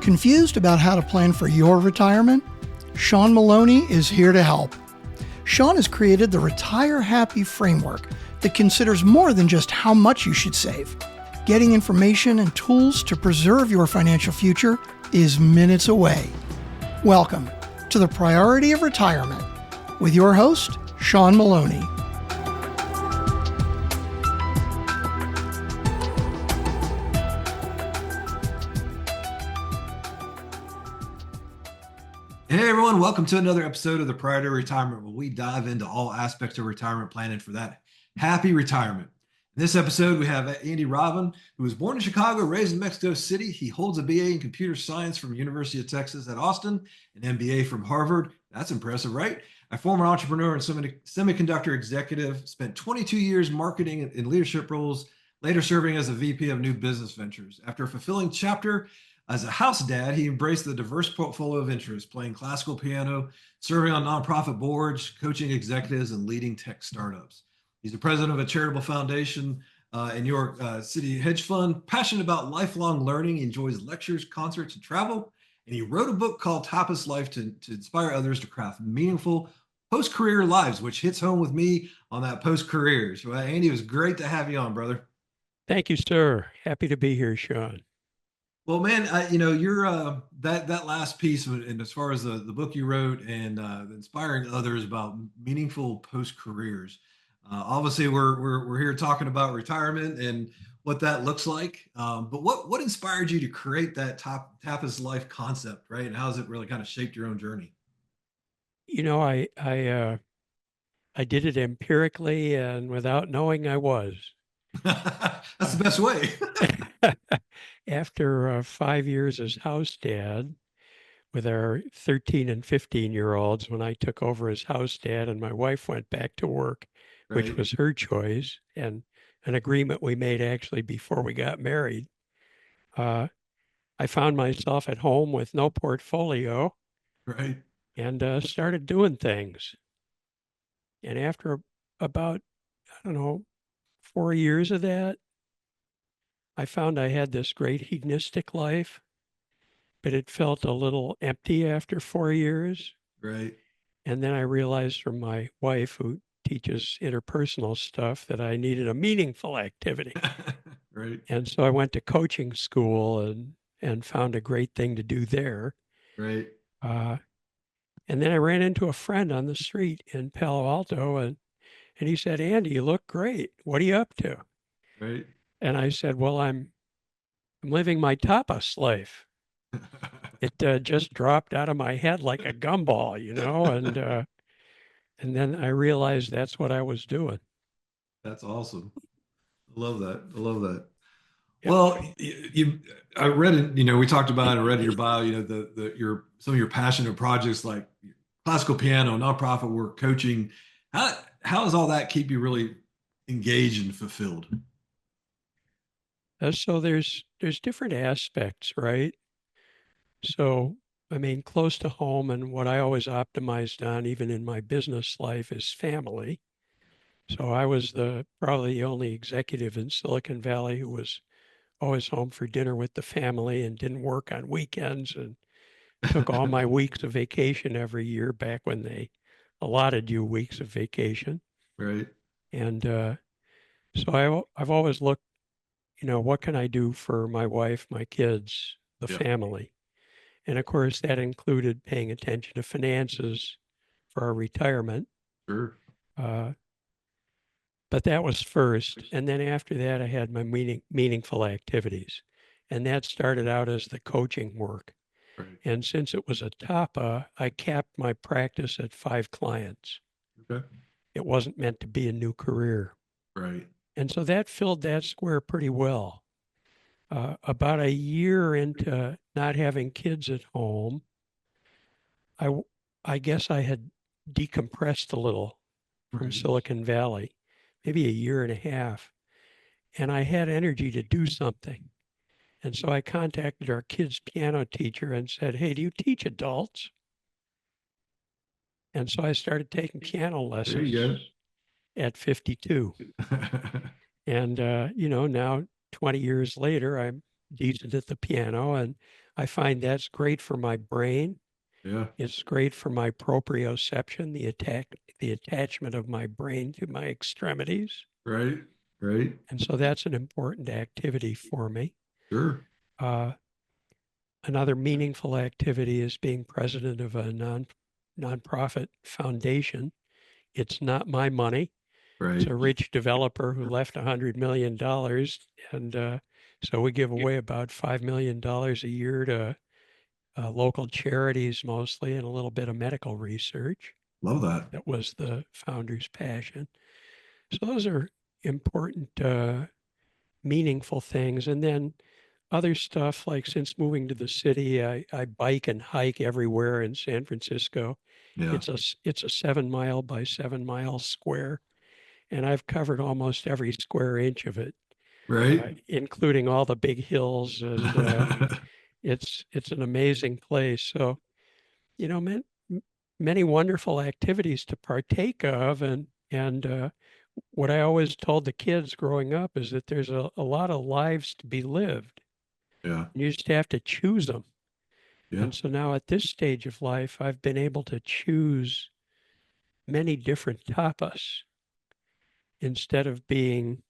Confused about how to plan for your retirement? Shawn Maloney is here to help. Shawn has created the Retire Happy framework that considers more than just how much you should save. Getting information and tools to preserve your financial future is minutes away. Welcome to the Priority of Retirement with your host, Shawn Maloney. Hey everyone, welcome to another episode of the Priority of Retirement, where we dive into all aspects of retirement planning for that happy retirement. In this episode, we have Andy Robin, who was born in Chicago, raised in Mexico City. He holds a BA in computer science from University of Texas at Austin, an MBA from Harvard. That's impressive, right? A former entrepreneur and semiconductor executive, spent 22 years marketing in leadership roles, later serving as a VP of new business ventures. After a fulfilling chapter as a house dad, he embraced the diverse portfolio of interests, playing classical piano, serving on nonprofit boards, coaching executives, and leading tech startups. He's the president of a charitable foundation in New York City hedge fund, passionate about lifelong learning. He enjoys lectures, concerts, and travel. And he wrote a book called Tapas Life to inspire others to craft meaningful post-career lives, which hits home with me on that post-career. So, Andy, it was great to have you on, brother. Thank you, sir. Happy to be here, Shawn. Well, man, you're that last piece, and as far as the book you wrote and inspiring others about meaningful post careers. Obviously, we're here talking about retirement and what that looks like. But what inspired you to create that Tapas Life concept, right? And how has it really kind of shaped your own journey? You know, I did it empirically and without knowing I was. That's the best way. After 5 years as house dad with our 13 and 15-year-olds, when I took over as house dad and my wife went back to work, Right. which was her choice and an agreement we made actually before we got married, I found myself at home with no portfolio, Right. and started doing things. And after about, 4 years of that, I found I had this great hedonistic life, but it felt a little empty after 4 years. Right. And then I realized from my wife, who teaches interpersonal stuff, that I needed a meaningful activity. Right. And so I went to coaching school and found a great thing to do there. Right. And then I ran into a friend on the street in Palo Alto, and he said, "Andy, you look great. What are you up to?" Right. And I said, "Well, I'm living my tapas life." It just dropped out of my head like a gumball, and then I realized that's what I was doing. That's awesome. I love that. I love that. Yep. Well, I read it, we talked about it, I read your bio, some of your passionate projects like classical piano, nonprofit work, coaching. How does all that keep you really engaged and fulfilled? So there's different aspects, right? So, close to home, and what I always optimized on, even in my business life, is family. So I was probably the only executive in Silicon Valley who was always home for dinner with the family and didn't work on weekends, and took all my weeks of vacation every year back when they allotted you weeks of vacation. Right. And so I've always looked, what can I do for my wife, my kids, the family? And of course, that included paying attention to finances for our retirement. Sure. But that was first. And then after that, I had my meaningful activities. And that started out as the coaching work. Right. And since it was a TAPA, I capped my practice at 5 clients. Okay. It wasn't meant to be a new career. Right. And so that filled that square pretty well. About a year into not having kids at home, I guess I had decompressed a little from Right. Silicon Valley, maybe a year and a half, and I had energy to do something. And so I contacted our kids' piano teacher and said, "Hey, do you teach adults?" And so I started taking piano lessons at 52. And, now 20 years later, I'm decent at the piano, and I find that's great for my brain. Yeah. It's great for my proprioception, the attachment of my brain to my extremities. Right. Right. And so that's an important activity for me. Sure. Uh, Another meaningful activity is being president of a nonprofit foundation. It's not my money. It's Right. a rich developer who left $100 million, and so we give away about $5 million a year to local charities mostly, and a little bit of medical research. Love that. That was the founder's passion. So those are important, meaningful things. And then other stuff like since moving to the city, I bike and hike everywhere in San Francisco. Yeah. It's a 7 mile by 7 mile square, and I've covered almost every square inch of it, Right. including all the big hills. And it's an amazing place. So many wonderful activities to partake of, and what I always told the kids growing up is that there's a lot of lives to be lived. Yeah. You just have to choose them. Yeah. And so now at this stage of life, I've been able to choose many different tapas instead of being,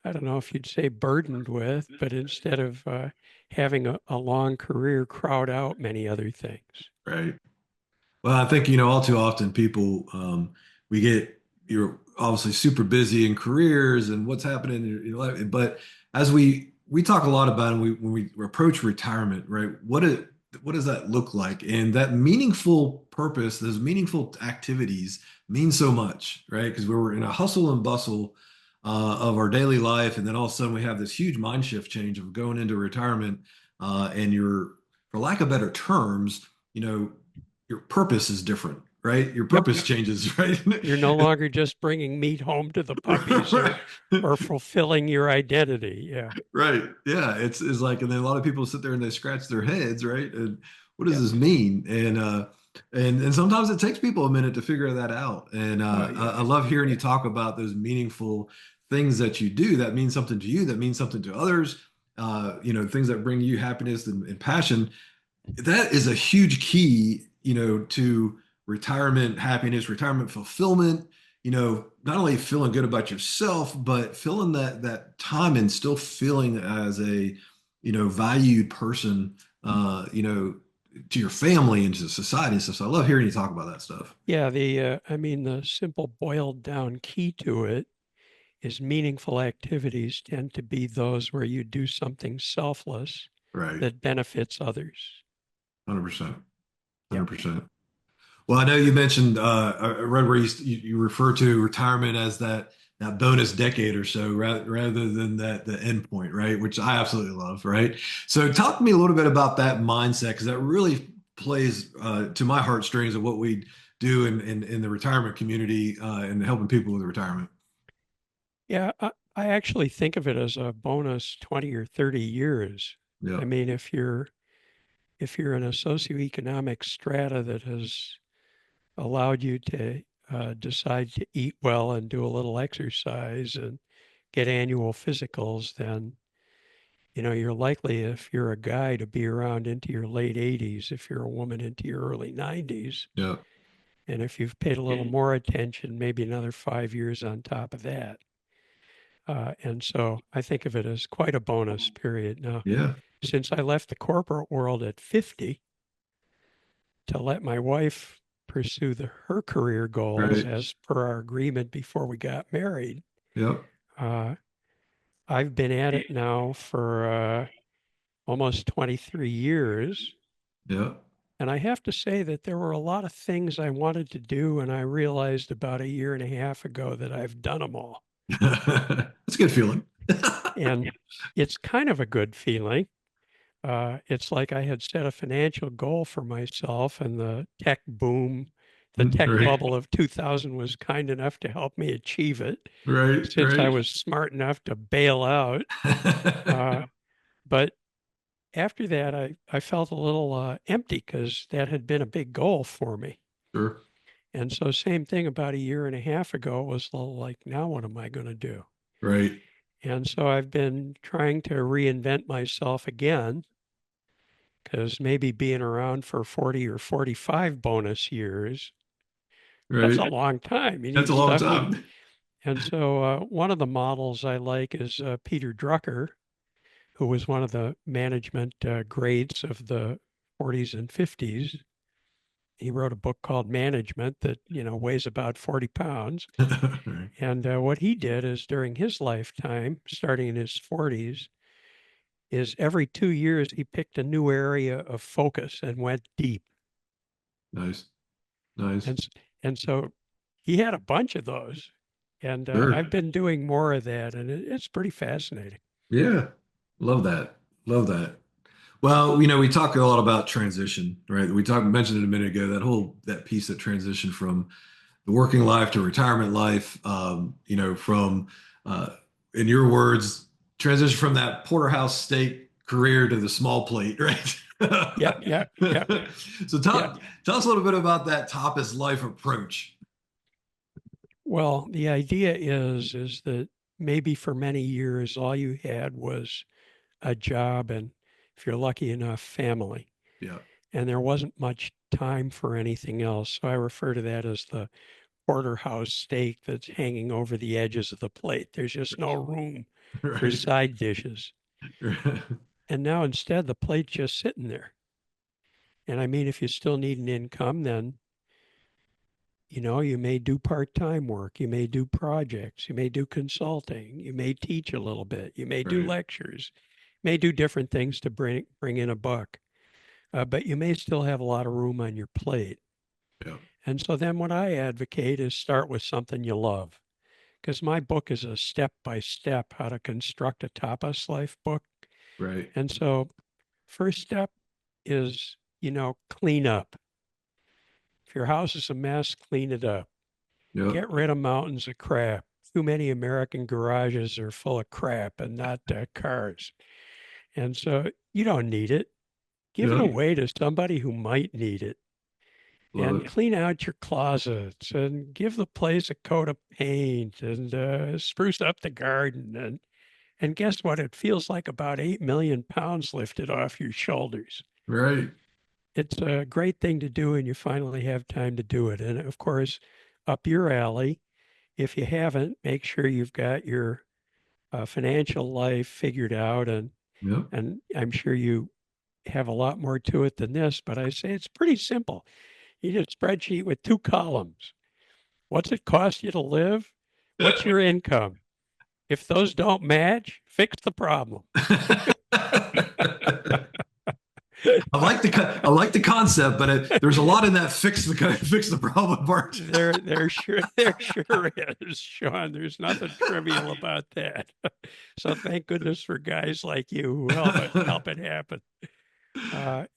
I don't know if you'd say burdened with, but instead of having a long career crowd out many other things. Right. Well, I think, all too often people, you're obviously super busy in careers and what's happening in your life. But as we talk a lot about, and when we approach retirement, right? What does that look like? And that meaningful purpose, those meaningful activities mean so much, right? Because we're in a hustle and bustle of our daily life. And then all of a sudden we have this huge mind shift change of going into retirement. And for lack of better terms, you know, your purpose is different, right? Your Yep. purpose changes, right? You're no longer just bringing meat home to the puppies or fulfilling your identity. Yeah. Right. Yeah. It's like, and then a lot of people sit there and they scratch their heads, right? And what does Yep. this mean? And sometimes it takes people a minute to figure that out. And Oh, yeah. I love hearing you talk about those meaningful things that you do that mean something to you, that mean something to others, things that bring you happiness and passion. That is a huge key, to retirement happiness, retirement fulfillment, not only feeling good about yourself, but feeling that time and still feeling as a, valued person, to your family and to society and stuff. So I love hearing you talk about that stuff. Yeah. The simple boiled down key to it is meaningful activities tend to be those where you do something selfless Right. that benefits others. 100%. Yep. 100%. Well, I know you mentioned, I read where you refer to retirement as that bonus decade or so rather than the end point, right? Which I absolutely love, right? So talk to me a little bit about that mindset because that really plays to my heartstrings of what we do in the retirement community and helping people with retirement. Yeah. I actually think of it as a bonus 20 or 30 years. Yeah. I mean, if you're in a socioeconomic strata that has allowed you to decide to eat well and do a little exercise and get annual physicals, then you're likely, if you're a guy, to be around into your late 80s, if you're a woman into your early 90s. Yeah. And if you've paid a little more attention, maybe another 5 years on top of that. And so I think of it as quite a bonus period. Now, Yeah. since I left the corporate world at 50 to let my wife pursue her career goals Right. as per our agreement before we got married, Yep. uh, I've been at it now for almost 23 years. Yep. And I have to say that there were a lot of things I wanted to do, and I realized about a year and a half ago that I've done them all. That's a good feeling. And it's kind of a good feeling. It's like I had set a financial goal for myself, and the tech boom, the tech Right. bubble of 2000 was kind enough to help me achieve it Right. since I was smart enough to bail out. Right. But after that, I felt a little empty because that had been a big goal for me. Sure. And so, same thing about a year and a half ago, it was a little like, now what am I going to do? Right. And so I've been trying to reinvent myself again. because maybe being around for 40 or 45 bonus years, that's a Right. long time. You That's need a long stuff. time. And so one of the models I like is Peter Drucker, who was one of the management grades of the 40s and 50s. He wrote a book called Management that, weighs about 40 pounds. Right. And what he did is during his lifetime, starting in his 40s, is every 2 years he picked a new area of focus and went deep. Nice. Nice. And, and so he had a bunch of those. And Sure. I've been doing more of that, and it's pretty fascinating. Yeah. Love that. Love that. Well, we talk a lot about transition, right? Mentioned it a minute ago, that piece that transition from the working life to retirement life, from, uh, in your words, transition from that porterhouse steak career to the small plate, right? Yep, yep, yep, So yep. tell us a little bit about that tapas life approach. Well, the idea is that maybe for many years all you had was a job and, if you're lucky enough, family, Yeah, and there wasn't much time for anything else. So I refer to that as the porterhouse steak that's hanging over the edges of the plate. There's just no room for right. side dishes. And now instead the plate's just sitting there. And I mean, if you still need an income, then you may do part-time work, you may do projects, you may do consulting, you may teach a little bit, you may do Right. lectures, you may do different things to bring in a buck, but you may still have a lot of room on your plate. Yeah, And so then what I advocate is start with something you love, because my book is a step-by-step how to construct a tapas life book. right. And so first step is, clean up. If your house is a mess, clean it up. Yep. Get rid of mountains of crap. Too many American garages are full of crap and not cars. And so you don't need it. Give it Yep. away to somebody who might need it. Love And it. clean out your closets and give the place a coat of paint and spruce up the garden. And guess what? It feels like about 8 million pounds lifted off your shoulders. Right. It's a great thing to do, and you finally have time to do it. And of course, up your alley, if you haven't, make sure you've got your financial life figured out. Yep. And I'm sure you have a lot more to it than this, but I say it's pretty simple. You need a spreadsheet with 2 columns. What's it cost you to live? What's your income? If those don't match, fix the problem. I like the concept, but there's a lot in that fix the problem part. There sure is, Shawn. There's nothing trivial about that. So thank goodness for guys like you who help it happen.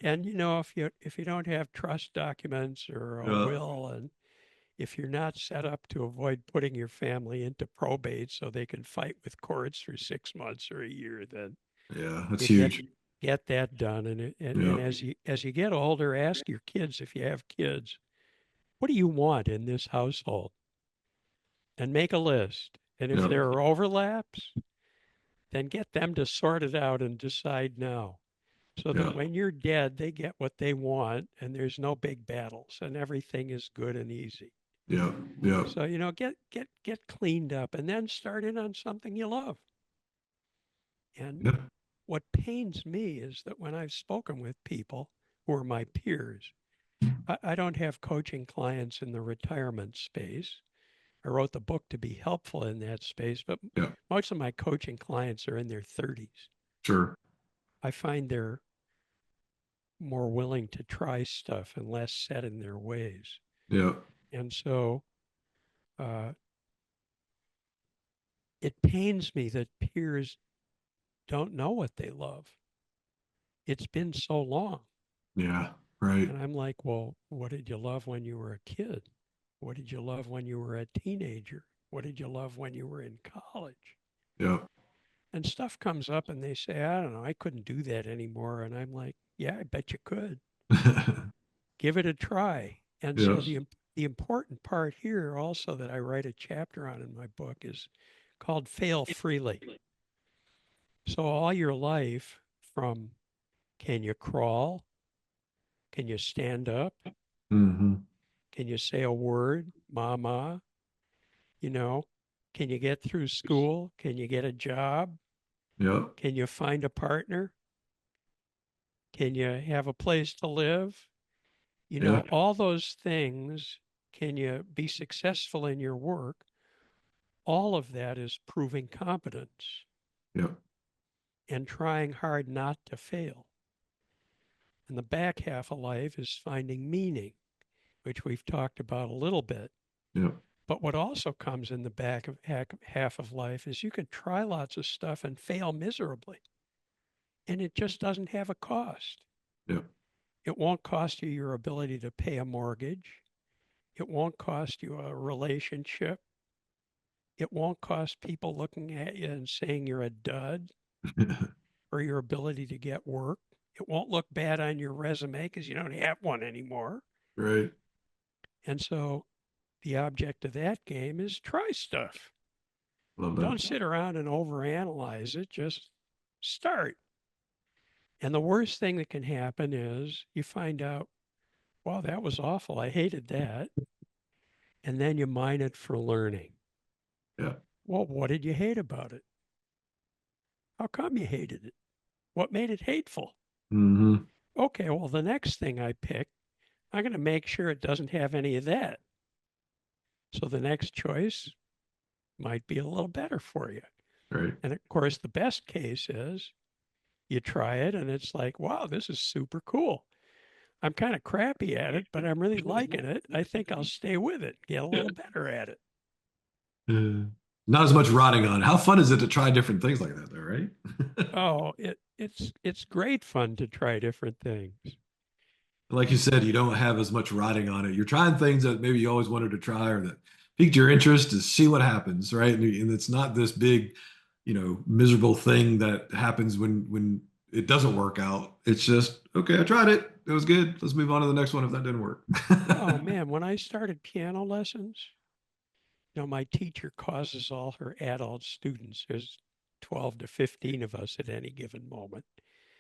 And if you don't have trust documents or a Yeah, will, and if you're not set up to avoid putting your family into probate so they can fight with courts for 6 months or a year, then yeah, that's you huge. get that done. And Yeah, as you get older, ask your kids, if you have kids, what do you want in this household? And make a list. And if yeah, there are overlaps, then get them to sort it out and decide now, so that yeah, when you're dead, they get what they want and there's no big battles and everything is good and easy. yeah, yeah, So, get cleaned up and then start in on something you love. And yeah, what pains me is that when I've spoken with people who are my peers, I don't have coaching clients in the retirement space. I wrote the book to be helpful in that space, but yeah. most of my coaching clients are in their 30s. Sure. I find they're more willing to try stuff and less set in their ways. Yeah, And so uh, it pains me that peers don't know what they love. It's been so long. yeah. Right. And I'm like, well, what did you love when you were a kid? What did you love when you were a teenager? What did you love when you were in college? Yeah. And stuff comes up and they say, I don't know, I couldn't do that anymore. And I'm like, yeah, I bet you could. Give it a try. And so Yes. the important part here also that I write a chapter on in my book is called Fail Freely. So all your life, from Can you crawl? Can you stand up? Mm-hmm. Can you say a word, mama? You know, can you get through school? Can you get a job? Yep. Can you find a partner? Can you have a place to live? You Yeah. know, all those things. Can you be successful in your work? All of that is proving competence Yep. and trying hard not to fail. And the back half of life is finding meaning, which we've talked about a little bit. Yep. But what also comes in the back of half of life is you can try lots of stuff and fail miserably. And it just doesn't have a cost. Yep. It won't cost you your ability to pay a mortgage. It won't cost you a relationship. It won't cost people looking at you and saying you're a dud or your ability to get work. It won't look bad on your resume because you don't have one anymore. Right. And so the object of that game is try stuff. Love Don't that. sit around and overanalyze it. Just start. And the worst thing that can happen is you find out, wow, that was awful. I hated that. And then you mine it for learning. Yeah. Well, what did you hate about it? How come you hated it? What made it hateful? Mm-hmm. Okay, well, the next thing I pick, I'm going to make sure it doesn't have any of that. So the next choice might be a little better for you. Right. And of course, the best case is you try it and it's like, wow, this is super cool. I'm kind of crappy at it, but I'm really liking it. I think I'll stay with it, get a little better at it. Not as much rotting on. How fun is it to try different things like that, though, right? Oh, it's great fun to try different things. Like you said, you don't have as much riding on it. You're trying things that maybe you always wanted to try or that piqued your interest to see what happens, right? And it's not this big, miserable thing that happens when it doesn't work out. It's just, okay, I tried it. It was good. Let's move on to the next one if that didn't work. Oh man, when I started piano lessons, my teacher causes all her adult students, there's 12 to 15 of us at any given moment,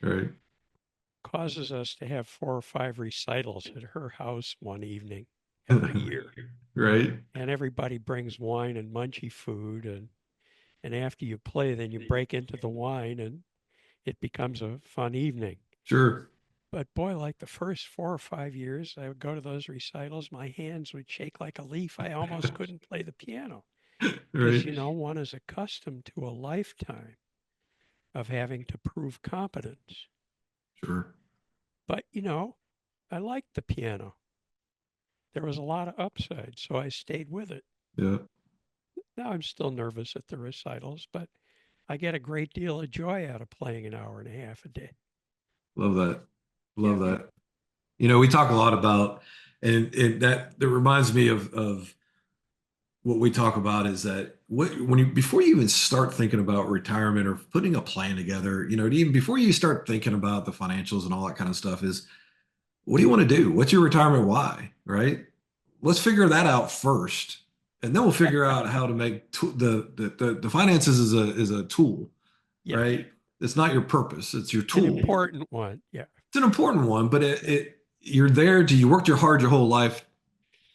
Right. causes us to have 4 or 5 recitals at her house one evening every year. Right. And everybody brings wine and munchy food. And after you play, then you break into the wine and it becomes a fun evening. Sure. But boy, like the first 4 or 5 years, I would go to those recitals, my hands would shake like a leaf. I almost couldn't play the piano because, Right. one is accustomed to a lifetime of having to prove competence. Sure. But, I liked the piano. There was a lot of upside, so I stayed with it. Yeah. Now I'm still nervous at the recitals, but I get a great deal of joy out of playing an hour and a half a day. Love that. Yeah. Love that. We talk a lot about, and that reminds me of what we talk about is that when you before you even start thinking about retirement or putting a plan together, even before you start thinking about the financials and all that kind of stuff, is what do you want to do? What's your retirement why? Right? Let's figure that out first, and then we'll figure out how to make the finances is a tool, Yeah. right? It's not your purpose; it's your An tool. important one. Yeah. It's an important one, but you're there to you worked your hard your whole life.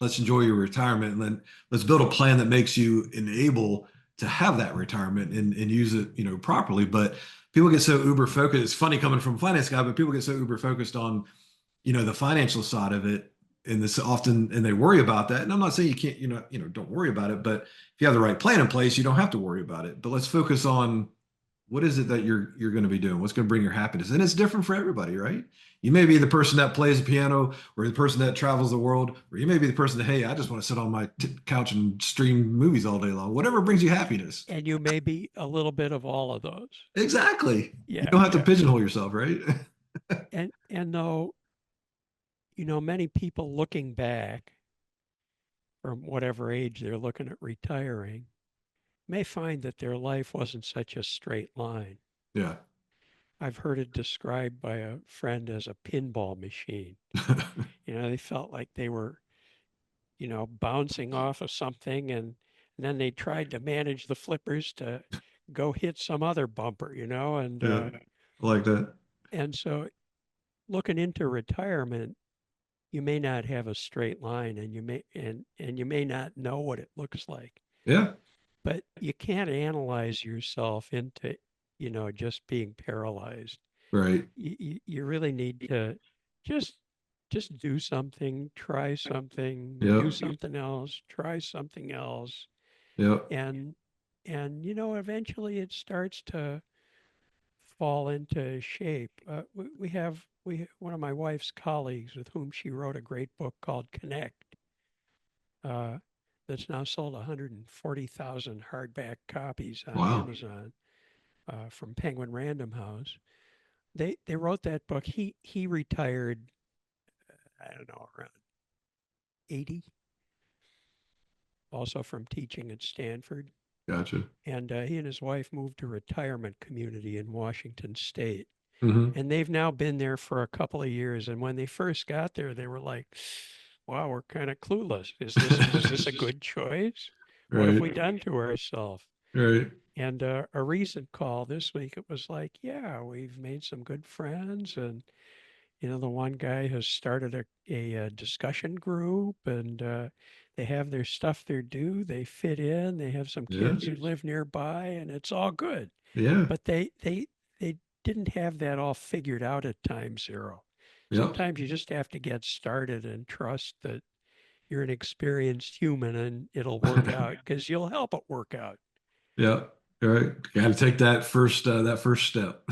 Let's enjoy your retirement and then let's build a plan that makes you enable to have that retirement and use it, properly. But people get so uber focused. It's funny coming from a finance guy, but people get so uber focused on, the financial side of it. And this often, and they worry about that. And I'm not saying you can't, don't worry about it, but if you have the right plan in place, you don't have to worry about it. But let's focus on what is it that you're going to be doing? What's going to bring your happiness? And it's different for everybody, right? You may be the person that plays the piano, or the person that travels the world, or you may be the person that, hey, I just want to sit on my couch and stream movies all day long. Whatever brings you happiness. And you may be a little bit of all of those. Exactly. You Yeah. don't have to Yeah. pigeonhole yourself, right? And though, many people looking back from whatever age they're looking at retiring may find that their life wasn't such a straight line. Yeah. I've heard it described by a friend as a pinball machine. They felt like they were, bouncing off of something and then they tried to manage the flippers to go hit some other bumper, and Yeah. I like that. and so looking into retirement, you may not have a straight line, and you may not know what it looks like. Yeah. But you can't analyze yourself into, just being paralyzed. Right. You really need to just do something, try something, do Yep. something else, try something else, Yep. and eventually it starts to fall into shape. We have one of my wife's colleagues with whom she wrote a great book called Connect. Uh, that's now sold 140,000 hardback copies on Wow. Amazon, from Penguin Random House. They wrote that book. He retired, I don't know, around 80, also from teaching at Stanford. Gotcha. And he and his wife moved to a retirement community in Washington State. Hmm. And they've now been there for a couple of years. And when they first got there, they were like, wow, we're kind of clueless. Is this a good choice? What have Right. we done to ourselves? Right. And a recent call this week, it was like, yeah, we've made some good friends. And, the one guy has started a discussion group, and they have their stuff they're due. They fit in. They have some Yeah. kids who live nearby, and it's all good. Yeah. But they didn't have that all figured out at time zero. Yep. Sometimes you just have to get started and trust that you're an experienced human and it'll work out, because you'll help it work out. Yeah. All right. Got to take that first step.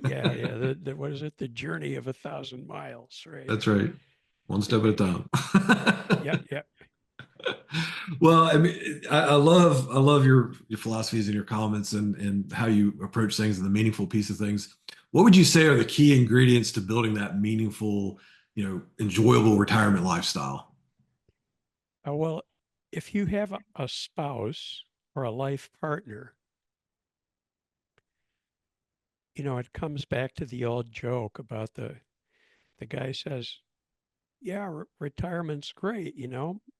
Yeah, yeah. What is it? The journey of 1,000 miles, right? That's right. One step at a time. Yep, yep. Well, I mean, I love your philosophies and your comments and how you approach things and the meaningful piece of things. What would you say are the key ingredients to building that meaningful, enjoyable retirement lifestyle? Well, if you have a spouse or a life partner, it comes back to the old joke about the guy says, yeah, retirement's great.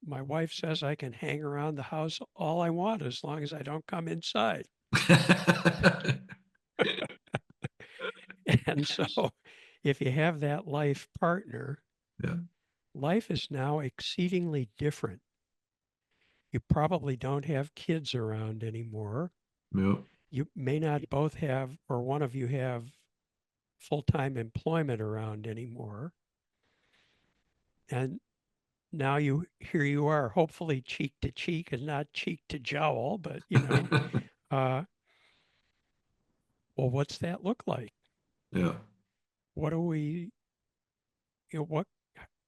My wife says I can hang around the house all I want as long as I don't come inside. And so if you have that life partner, Yeah. life is now exceedingly different. You probably don't have kids around anymore. Yep. You may not both have, or one of you have full-time employment around anymore. And now here you are, hopefully cheek to cheek and not cheek to jowl, but uh, well, what's that look like? Yeah. What do we, what,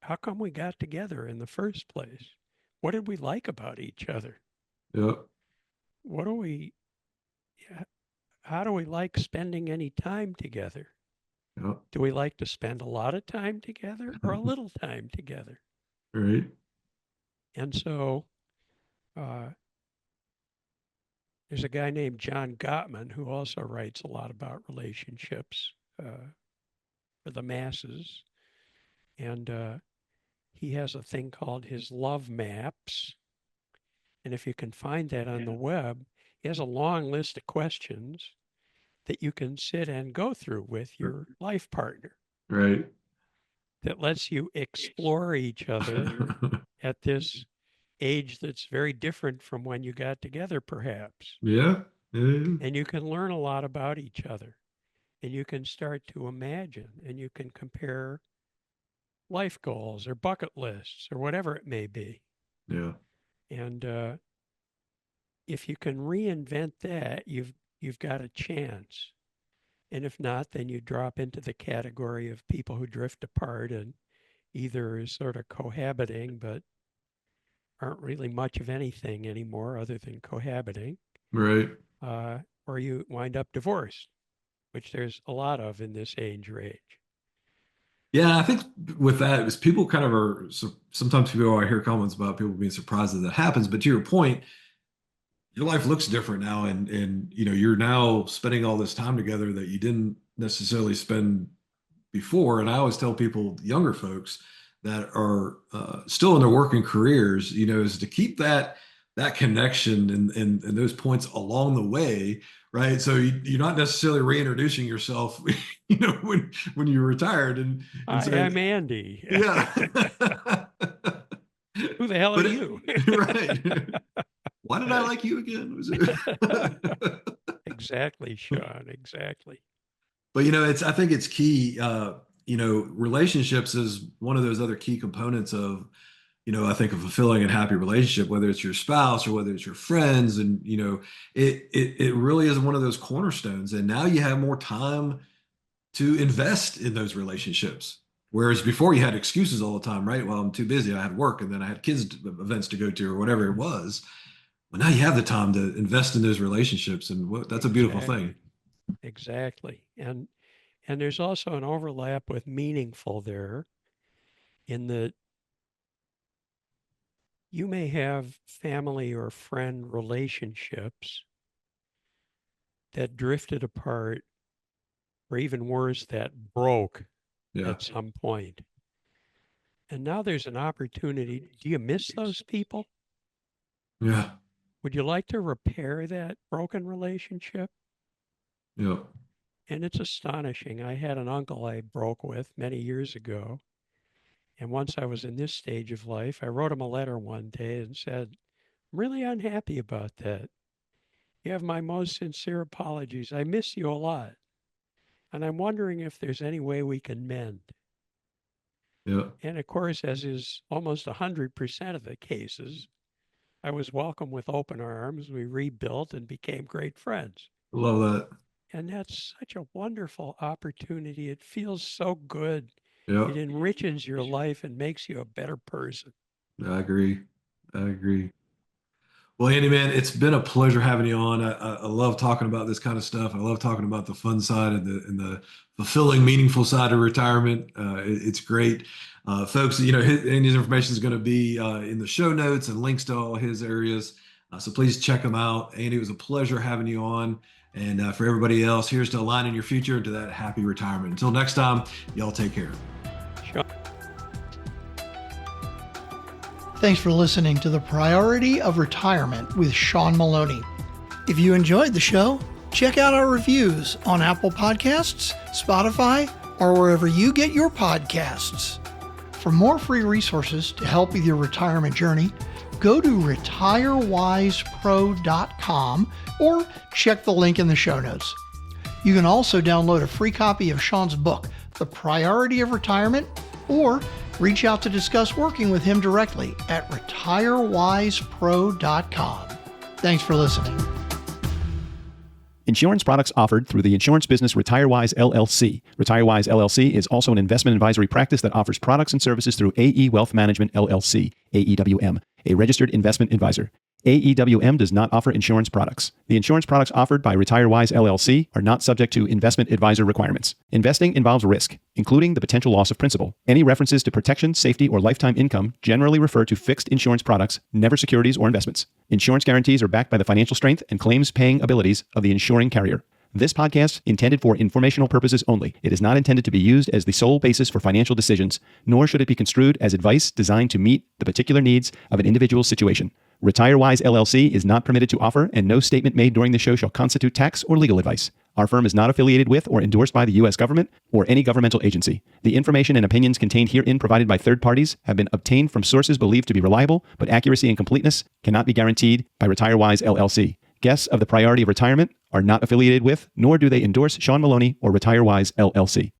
how come we got together in the first place? What did we like about each other? Yep. What do we, how do we like spending any time together? Yep. Do we like to spend a lot of time together or a little time together? Right. And so uh, there's a guy named John Gottman who also writes a lot about relationships for the masses. And he has a thing called his love maps. And if you can find that on the web, he has a long list of questions that you can sit and go through with your life partner Right. that lets you explore each other at this age that's very different from when you got together, perhaps. Yeah. Yeah. And you can learn a lot about each other, and you can start to imagine, and you can compare life goals or bucket lists or whatever it may be. Yeah. And if you can reinvent that, you've got a chance. And if not, then you drop into the category of people who drift apart and either sort of cohabiting, but aren't really much of anything anymore other than cohabiting, Right. or you wind up divorced, which there's a lot of in this age range. Yeah, I think with that, is people kind of are sometimes people I hear comments about people being surprised that that happens. But to your point, your life looks different now, and you're now spending all this time together that you didn't necessarily spend before. And I always tell people, younger folks that are still in their working careers, is to keep that connection and those points along the way, right? So you're not necessarily reintroducing yourself, when you're retired and I saying, am Andy. yeah. Who the hell are But you? right. Why did I like you again? Exactly, Shawn. Exactly. But I think it's key. Relationships is one of those other key components of, I think a fulfilling and happy relationship, whether it's your spouse or whether it's your friends, and it really is one of those cornerstones. And now you have more time to invest in those relationships. Whereas before you had excuses all the time, right? Well, I'm too busy. I had work and then I had kids events to go to or whatever it was. But now you have the time to invest in those relationships, and that's a beautiful thing. Exactly. And there's also an overlap with meaningful there in that you may have family or friend relationships that drifted apart, or even worse, that broke Yeah. at some point. And now there's an opportunity. Do you miss those people? Yeah. Would you like to repair that broken relationship? Yeah. And it's astonishing. I had an uncle I broke with many years ago. And once I was in this stage of life, I wrote him a letter one day and said, I'm really unhappy about that. You have my most sincere apologies. I miss you a lot. And I'm wondering if there's any way we can mend. Yeah. And of course, as is almost 100% of the cases, I was welcomed with open arms. We rebuilt and became great friends. Love that. And that's such a wonderful opportunity. It feels so good. Yeah. It enriches your life and makes you a better person. I agree. I agree. Well, Andy, man, it's been a pleasure having you on. I love talking about this kind of stuff. I love talking about the fun side and the fulfilling, meaningful side of retirement. It's great. Folks, Andy's information is going to be in the show notes and links to all his areas. So please check them out. Andy, it was a pleasure having you on. And for everybody else, here's to aligning your future to that happy retirement. Until next time, y'all take care. Sure. Thanks for listening to The Priority of Retirement with Shawn Maloney. If you enjoyed the show, check out our reviews on Apple Podcasts, Spotify, or wherever you get your podcasts. For more free resources to help with your retirement journey, go to retirewisepro.com or check the link in the show notes. You can also download a free copy of Shawn's book, The Priority of Retirement, or reach out to discuss working with him directly at retirewisepro.com. Thanks for listening. Insurance products offered through the insurance business RetireWise LLC. RetireWise LLC is also an investment advisory practice that offers products and services through AE Wealth Management LLC, AEWM, a registered investment advisor. AEWM does not offer insurance products. The insurance products offered by RetireWise LLC are not subject to investment advisor requirements. Investing involves risk, including the potential loss of principal. Any references to protection, safety, or lifetime income generally refer to fixed insurance products, never securities or investments. Insurance guarantees are backed by the financial strength and claims-paying abilities of the insuring carrier. This podcast intended for informational purposes only. It is not intended to be used as the sole basis for financial decisions, nor should it be construed as advice designed to meet the particular needs of an individual's situation. RetireWise LLC is not permitted to offer, and no statement made during the show shall constitute tax or legal advice. Our firm is not affiliated with or endorsed by the U.S. government or any governmental agency. The information and opinions contained herein provided by third parties have been obtained from sources believed to be reliable, but accuracy and completeness cannot be guaranteed by RetireWise LLC. Guests of the Priority of Retirement are not affiliated with, nor do they endorse Shawn Maloney or RetireWise LLC.